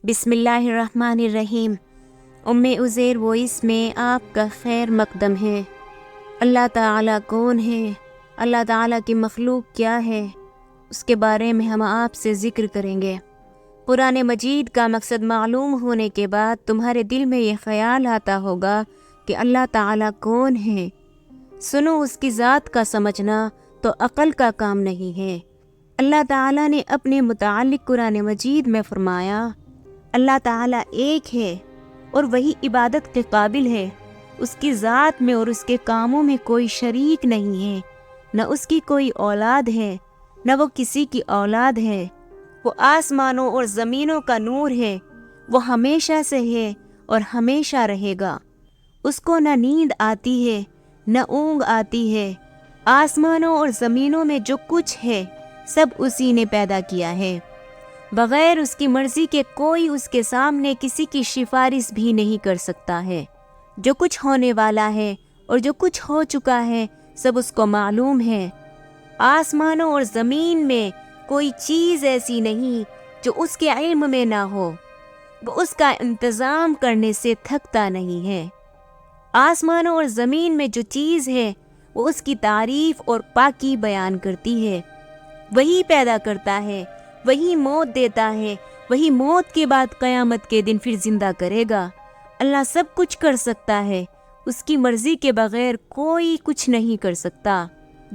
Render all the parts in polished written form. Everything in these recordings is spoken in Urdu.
بسم اللہ الرحمن الرحیم۔ عزیر وائس میں آپ کا خیر مقدم ہے۔ اللہ تعالیٰ کون ہے؟ اللہ تعالیٰ کی مخلوق کیا ہے؟ اس کے بارے میں ہم آپ سے ذکر کریں گے۔ قرآن مجید کا مقصد معلوم ہونے کے بعد تمہارے دل میں یہ خیال آتا ہوگا کہ اللہ تعالیٰ کون ہے۔ سنو، اس کی ذات کا سمجھنا تو عقل کا کام نہیں ہے۔ اللہ تعالیٰ نے اپنے متعلق قرآن مجید میں فرمایا، اللہ تعالیٰ ایک ہے اور وہی عبادت کے قابل ہے۔ اس کی ذات میں اور اس کے کاموں میں کوئی شریک نہیں ہے، نہ اس کی کوئی اولاد ہے، نہ وہ کسی کی اولاد ہے۔ وہ آسمانوں اور زمینوں کا نور ہے، وہ ہمیشہ سے ہے اور ہمیشہ رہے گا۔ اس کو نہ نیند آتی ہے نہ اونگ آتی ہے۔ آسمانوں اور زمینوں میں جو کچھ ہے سب اسی نے پیدا کیا ہے۔ بغیر اس کی مرضی کے کوئی اس کے سامنے کسی کی سفارش بھی نہیں کر سکتا ہے۔ جو کچھ ہونے والا ہے اور جو کچھ ہو چکا ہے سب اس کو معلوم ہے۔ آسمانوں اور زمین میں کوئی چیز ایسی نہیں جو اس کے علم میں نہ ہو۔ وہ اس کا انتظام کرنے سے تھکتا نہیں ہے۔ آسمانوں اور زمین میں جو چیز ہے وہ اس کی تعریف اور پاکی بیان کرتی ہے۔ وہی پیدا کرتا ہے، وہی موت دیتا ہے، وہی موت کے بعد قیامت کے دن پھر زندہ کرے گا۔ اللہ سب کچھ کر سکتا ہے، اس کی مرضی کے بغیر کوئی کچھ نہیں کر سکتا۔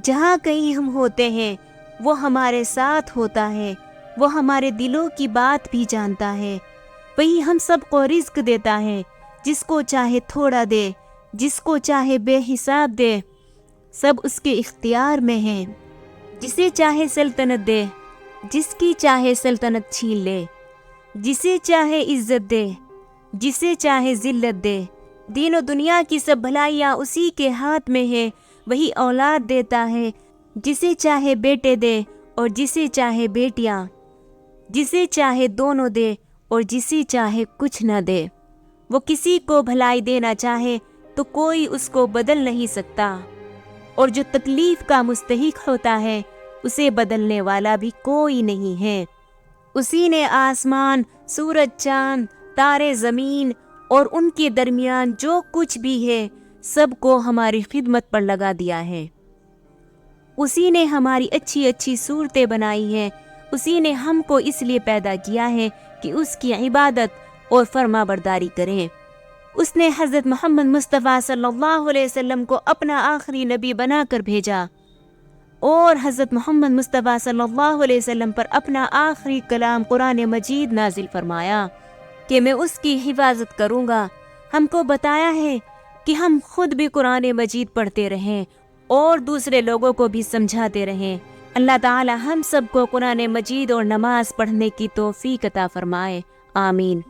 جہاں کہیں ہم ہوتے ہیں وہ ہمارے ساتھ ہوتا ہے، وہ ہمارے دلوں کی بات بھی جانتا ہے۔ وہی ہم سب کو رزق دیتا ہے، جس کو چاہے تھوڑا دے، جس کو چاہے بے حساب دے۔ سب اس کے اختیار میں ہیں۔ جسے چاہے سلطنت دے، جس کی چاہے سلطنت چھین لے، جسے چاہے عزت دے، جسے چاہے ذلت دے۔ دین و دنیا کی سب بھلائیاں اسی کے ہاتھ میں ہے۔ وہی اولاد دیتا ہے، جسے چاہے بیٹے دے اور جسے چاہے بیٹیاں، جسے چاہے دونوں دے اور جسے چاہے کچھ نہ دے۔ وہ کسی کو بھلائی دینا چاہے تو کوئی اس کو بدل نہیں سکتا، اور جو تکلیف کا مستحق ہوتا ہے اسے بدلنے والا بھی کوئی نہیں ہے۔ اسی نے آسمان، سورج، چاند، تارے، زمین اور ان کے درمیان جو کچھ بھی ہے سب کو ہماری خدمت پر لگا دیا ہے۔ اسی نے ہماری اچھی اچھی صورتیں بنائی ہیں۔ اسی نے ہم کو اس لیے پیدا کیا ہے کہ اس کی عبادت اور فرما برداری کریں۔ اس نے حضرت محمد مصطفیٰ صلی اللہ علیہ وسلم کو اپنا آخری نبی بنا کر بھیجا، اور حضرت محمد مصطفیٰ صلی اللہ علیہ وسلم پر اپنا آخری کلام قرآن مجید نازل فرمایا کہ میں اس کی حفاظت کروں گا۔ ہم کو بتایا ہے کہ ہم خود بھی قرآن مجید پڑھتے رہیں اور دوسرے لوگوں کو بھی سمجھاتے رہیں۔ اللہ تعالی ہم سب کو قرآن مجید اور نماز پڑھنے کی توفیق عطا فرمائے، آمین۔